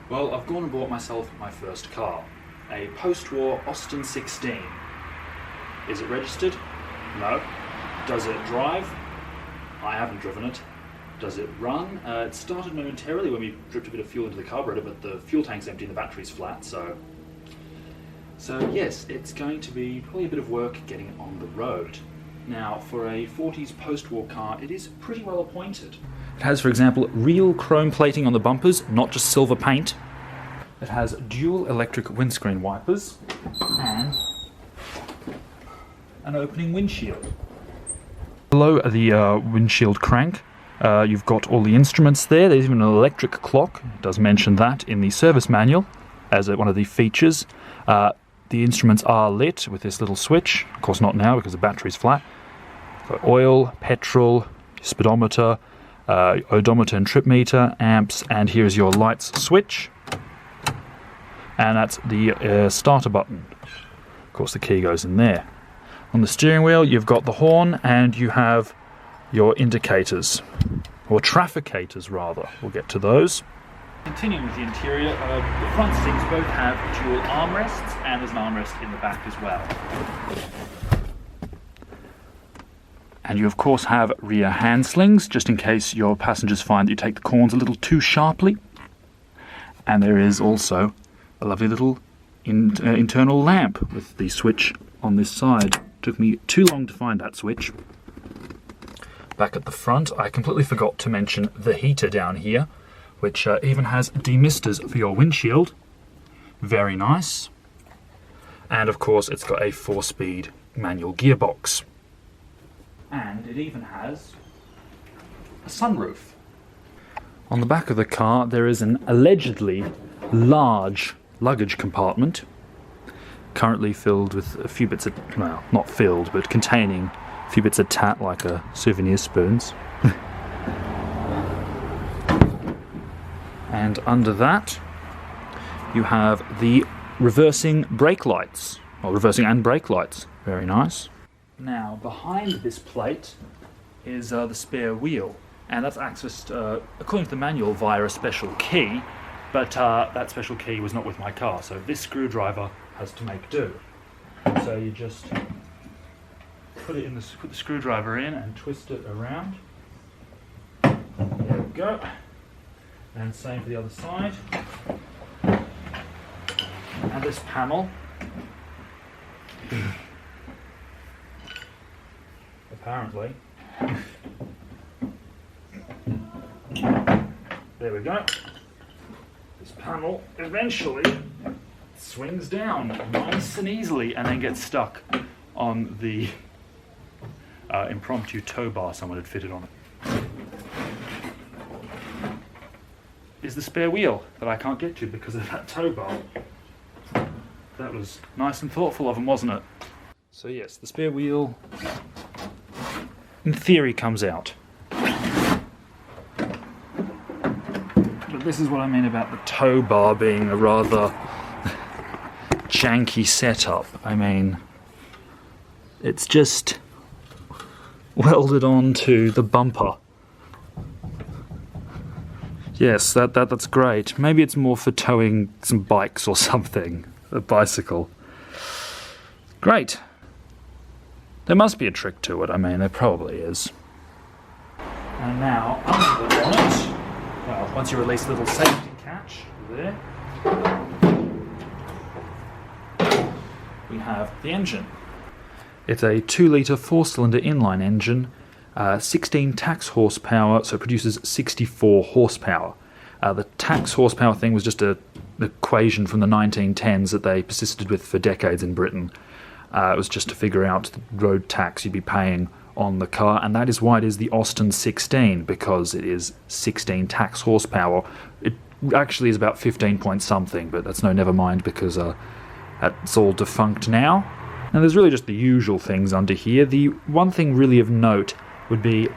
Well, I've gone and bought myself my first car, a post-war Austin 16. Is it registered? No. Does it drive? I haven't driven it. Does it run? It started momentarily when we dripped a bit of fuel into the carburetor, but the fuel tank's empty and the battery's flat, so yes, it's going to be probably a bit of work getting it on the road. Now, for a 40s post-war car, it is pretty well appointed. It has, for example, real chrome plating on the bumpers, not just silver paint. It has dual electric windscreen wipers and an opening windshield. Below the windshield crank, you've got all the instruments there. There's even an electric clock. It does mention that in the service manual as one of the features. The instruments are lit with this little switch. Of course not now because the battery's flat. Got oil, petrol, speedometer, odometer and trip meter, amps, and here's your lights switch. And that's the starter button. Of course the key goes in there. On the steering wheel you've got the horn and you have your indicators, or trafficators rather. We'll get to those. Continuing with the interior, the front seats both have dual armrests and there's an armrest in the back as well. And you of course have rear hand slings, just in case your passengers find that you take the corners a little too sharply. And there is also a lovely little internal lamp with the switch on this side. Took me too long to find that switch. Back at the front, I completely forgot to mention the heater down here, which even has demisters for your windshield. Very nice. And of course it's got a 4-speed manual gearbox. And it even has a sunroof. On the back of the car there is an allegedly large luggage compartment, currently filled with a few bits of, well, not filled, but containing a few bits of tat like souvenir spoons. And under that you have the reversing brake lights, or reversing and brake lights. Very nice. Now behind this plate is the spare wheel, and that's accessed according to the manual via a special key, but that special key was not with my car, so this screwdriver has to make do. So you just put the screwdriver in and twist it around. There we go. And same for the other side. And this panel, apparently, there we go. This panel eventually swings down nice and easily and then gets stuck on the impromptu tow bar someone had fitted on it. Is the spare wheel that I can't get to because of that tow bar. That was nice and thoughtful of them, wasn't it? So yes, the spare wheel in theory comes out. But this is what I mean about the tow bar being a rather janky setup. I mean, it's just welded onto the bumper. Yes, that's great. Maybe it's more for towing some bikes or something. A bicycle. Great. There must be a trick to it. I mean, there probably is. And now, under the bonnet, well, once you release the little safety catch there, we have the engine. It's a 2-litre 4-cylinder inline engine, 16 tax horsepower, so it produces 64 horsepower. The tax horsepower thing was just an equation from the 1910s that they persisted with for decades in Britain. It was just to figure out the road tax you'd be paying on the car, and that is why it is the Austin 16, because it is 16 tax horsepower. It actually is about 15 point something, but that's never mind because that's all defunct now. And there's really just the usual things under here. The one thing really of note would be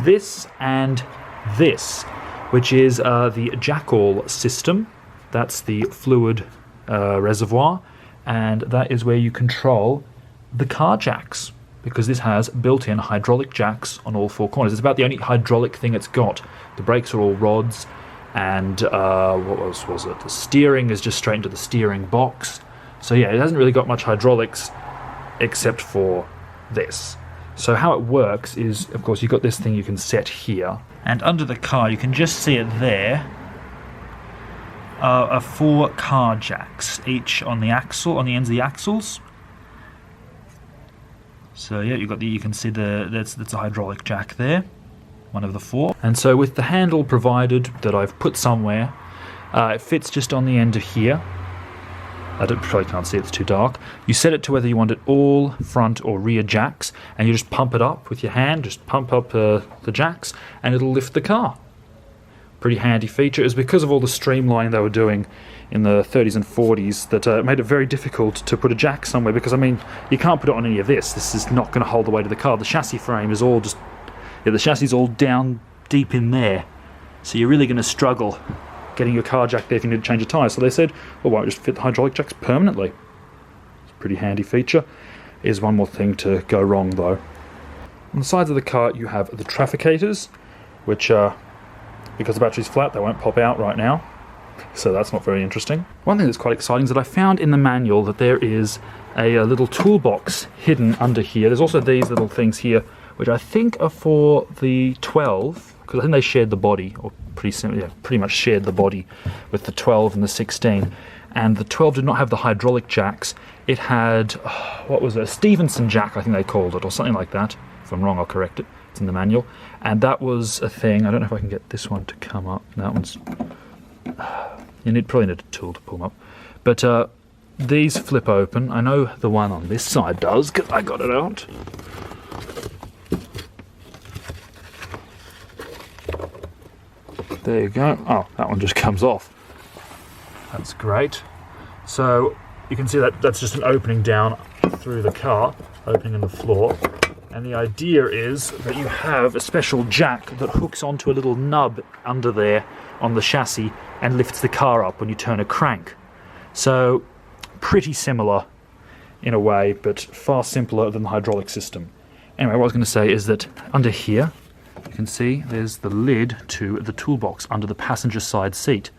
this and this, which is the Jackall system. That's the fluid reservoir, and that is where you control the car jacks, because this has built-in hydraulic jacks on all 4 corners. It's about the only hydraulic thing it's got. The brakes are all rods, and what was it? The steering is just straight into the steering box. So yeah, it hasn't really got much hydraulics except for this. So how it works is, of course, you've got this thing you can set here, and under the car you can just see it there. Are 4 car jacks, each on the axle, on the ends of the axles. So yeah, you can see that's a hydraulic jack there, one of the 4. And so with the handle provided that I've put somewhere, it fits just on the end of here. Probably can't see, it's too dark. You set it to whether you want it all front or rear jacks, and you just pump it up with your hand, just pump up the jacks, and it'll lift the car. Pretty handy feature. It was because of all the streamlining they were doing in the 30s and 40s that it made it very difficult to put a jack somewhere, because I mean, you can't put it on any of this. This is not going to hold the weight of the car. The chassis frame is all just, yeah, the chassis is all down deep in there, so you're really going to struggle getting your car jack there if you need to change a tyre. So they said, well, why don't we just fit the hydraulic jacks permanently? It's a pretty handy feature. Here's one more thing to go wrong though. On the sides of the car you have the trafficators, which because the battery's flat, they won't pop out right now, so that's not very interesting. One thing that's quite exciting is that I found in the manual that there is a little toolbox hidden under here. There's also these little things here, which I think are for the 12, because I think they shared the body, or pretty much shared the body with the 12 and the 16. And the 12 did not have the hydraulic jacks. It had, what was it, a Stevenson jack, I think they called it, or something like that. If I'm wrong, I'll correct it. It's in the manual. And that was a thing. I don't know if I can get this one to come up. That one's... You probably need a tool to pull them up. But these flip open. I know the one on this side does, because I got it out. There you go. Oh, that one just comes off. That's great. So you can see that that's just an opening down through the car, opening in the floor. And the idea is that you have a special jack that hooks onto a little nub under there on the chassis and lifts the car up when you turn a crank. So pretty similar in a way, but far simpler than the hydraulic system. Anyway, what I was going to say is that under here, you can see there's the lid to the toolbox under the passenger side seat.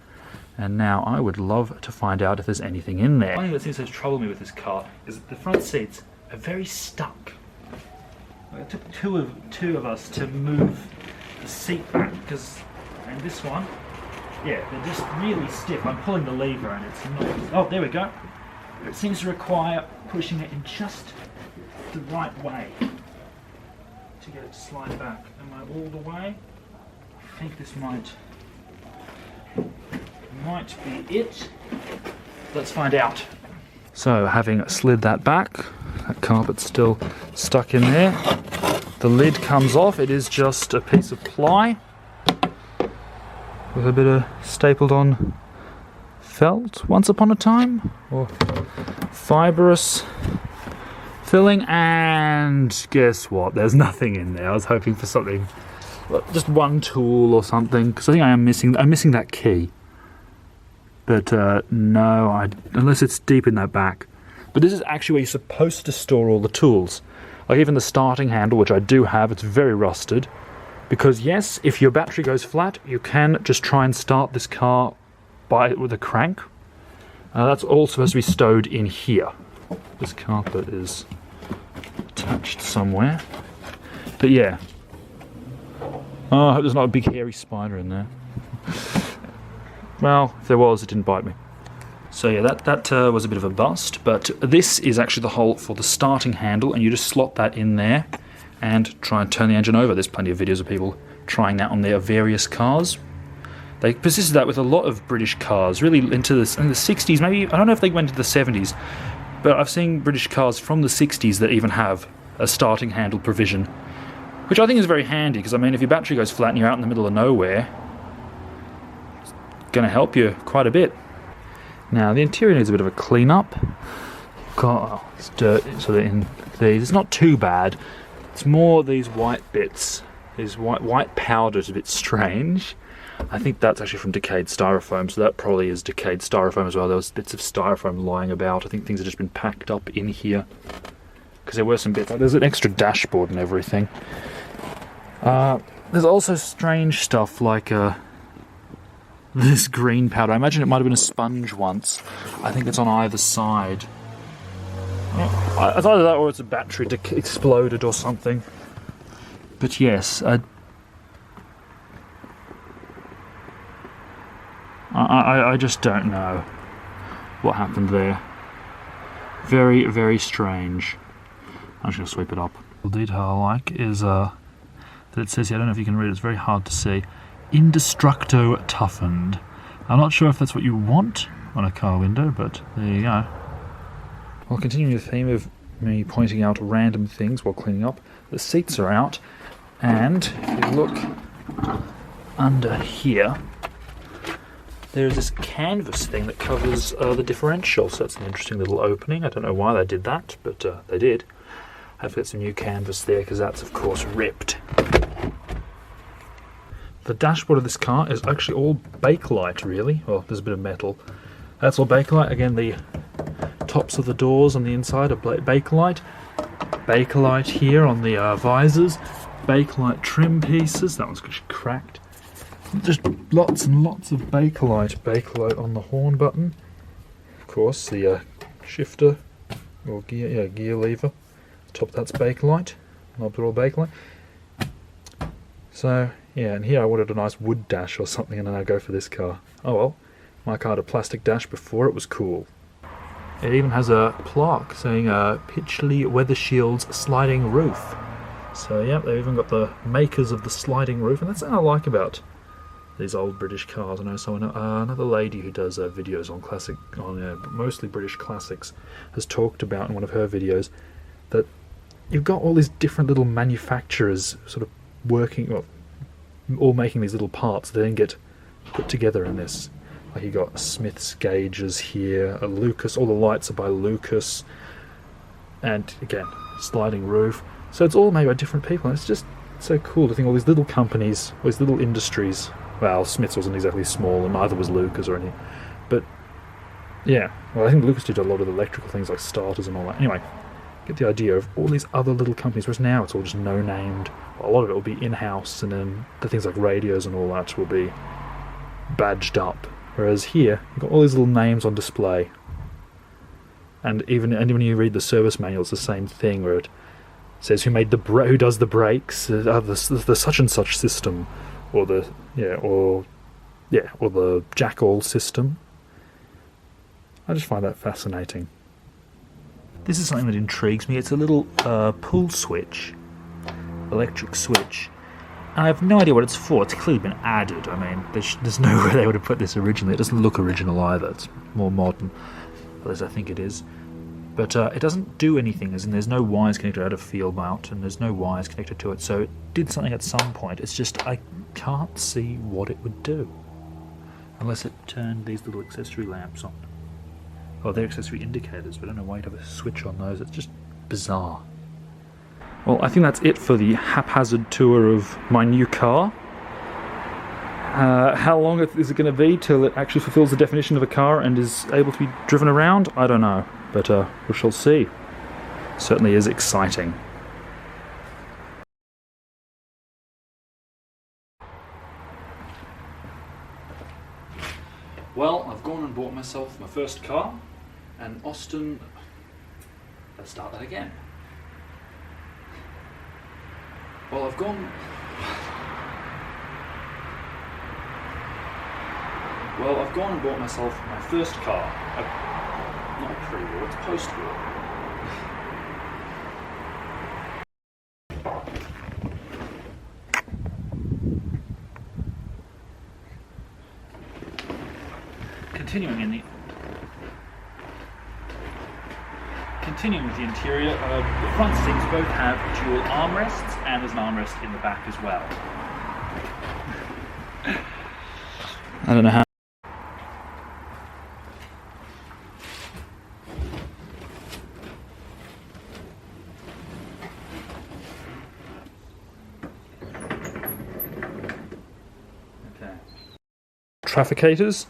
And now I would love to find out if there's anything in there. One thing that seems to trouble me with this car is that the front seats are very stuck. It took two of us to move the seat back, because, and this one, yeah, they're just really stiff. I'm pulling the lever and it's not, oh, there we go. It seems to require pushing it in just the right way to get it to slide back. Am I all the way? I think this might be it. Let's find out. So, having slid that back, that carpet's still stuck in there. The lid comes off. It is just a piece of ply with a bit of stapled on felt once upon a time, or fibrous filling, and guess what? There's nothing in there. I was hoping for something, just one tool or something, because I think I'm missing that key. But no, unless it's deep in that back. But this is actually where you're supposed to store all the tools. Like even the starting handle, which I do have, it's very rusted. Because yes, if your battery goes flat, you can just try and start this car with a crank. That's all supposed to be stowed in here. This carpet is attached somewhere. But yeah. Oh, I hope there's not a big hairy spider in there. Well, if there was, it didn't bite me. So yeah, that was a bit of a bust, but this is actually the hole for the starting handle, and you just slot that in there and try and turn the engine over. There's plenty of videos of people trying that on their various cars. They persisted that with a lot of British cars, really in the 60s, maybe, I don't know if they went into the 70s, but I've seen British cars from the 60s that even have a starting handle provision, which I think is very handy, because I mean, if your battery goes flat and you're out in the middle of nowhere, it's going to help you quite a bit. Now, the interior needs a bit of a clean up. It's dirt sort of in these. It's not too bad. It's more these white bits. These white powder is a bit strange. I think that's actually from decayed styrofoam, so that probably is decayed styrofoam as well. There was bits of styrofoam lying about. I think things have just been packed up in here, because there were some bits. Like, there's an extra dashboard and everything. There's also strange stuff like this green powder. I imagine it might have been a sponge once. I think it's on either side. It's either that or it's a battery exploded or something. But yes, I just don't know what happened there. Very, very strange. I'm just going to sweep it up. The detail I like is that it says here, I don't know if you can read it, it's very hard to see, Indestructo toughened. I'm not sure if that's what you want on a car window, but there you go. Well, continuing the theme of me pointing out random things while cleaning up, the seats are out, and if you look under here, there's this canvas thing that covers the differential, so that's an interesting little opening. I don't know why they did that, but they did. I've got some new canvas there because that's of course ripped. The dashboard of this car is actually all Bakelite, really. Well, there's a bit of metal. That's all Bakelite. Again, the tops of the doors on the inside are Bakelite. Bakelite here on the visors. Bakelite trim pieces. That one's just cracked. Just lots and lots of Bakelite. Bakelite on the horn button. Of course, the shifter or gear lever. Top that's Bakelite. Knobs are all Bakelite. So yeah, and here I wanted a nice wood dash or something, and then I go for this car. Oh well, my car had a plastic dash before it was cool. It even has a plaque saying Pitchley Weather Shield's sliding roof. So yeah, they've even got the makers of the sliding roof, and that's what I like about these old British cars. I know someone, another lady who does videos on mostly British classics, has talked about in one of her videos that you've got all these different little manufacturers sort of working, well, all making these little parts that then get put together in this. Like you got Smith's gauges here, a Lucas, all the lights are by Lucas, and again, sliding roof. So it's all made by different people, and it's just so cool to think all these little companies, all these little industries. Well, Smith's wasn't exactly small, and neither was Lucas or anything. But yeah, well, I think Lucas did a lot of the electrical things like starters and all that. Anyway, get the idea of all these other little companies, whereas now it's all just no-named. A lot of it will be in-house, and then the things like radios and all that will be badged up. Whereas here, you've got all these little names on display. And even when you read the service manual, it's the same thing, where it says who does the brakes, the such and such system, or the jack-all system. I just find that fascinating. This is something that intrigues me. It's a little pull switch, electric switch. And I have no idea what it's for. It's clearly been added. I mean, there's no way they would have put this originally. It doesn't look original either. It's more modern, at least I think it is. But it doesn't do anything, as in there's no wires connected out of field mount, and there's no wires connected to it. So it did something at some point. It's just I can't see what it would do. Unless it turned these little accessory lamps on. Oh, they're accessory indicators, but I don't know why you'd have a switch on those. It's just bizarre. Well, I think that's it for the haphazard tour of my new car. How long is it going to be till it actually fulfills the definition of a car and is able to be driven around? I don't know, but we shall see. Certainly is exciting. Well, I've gone and bought myself my first car, and Austin... Let's start that again. Well, I've gone and bought myself my first car. Not pre-war, it's post-war. Continuing with the interior, the front seats both have dual armrests, and there's an armrest in the back as well. I don't know how. Okay. Trafficators.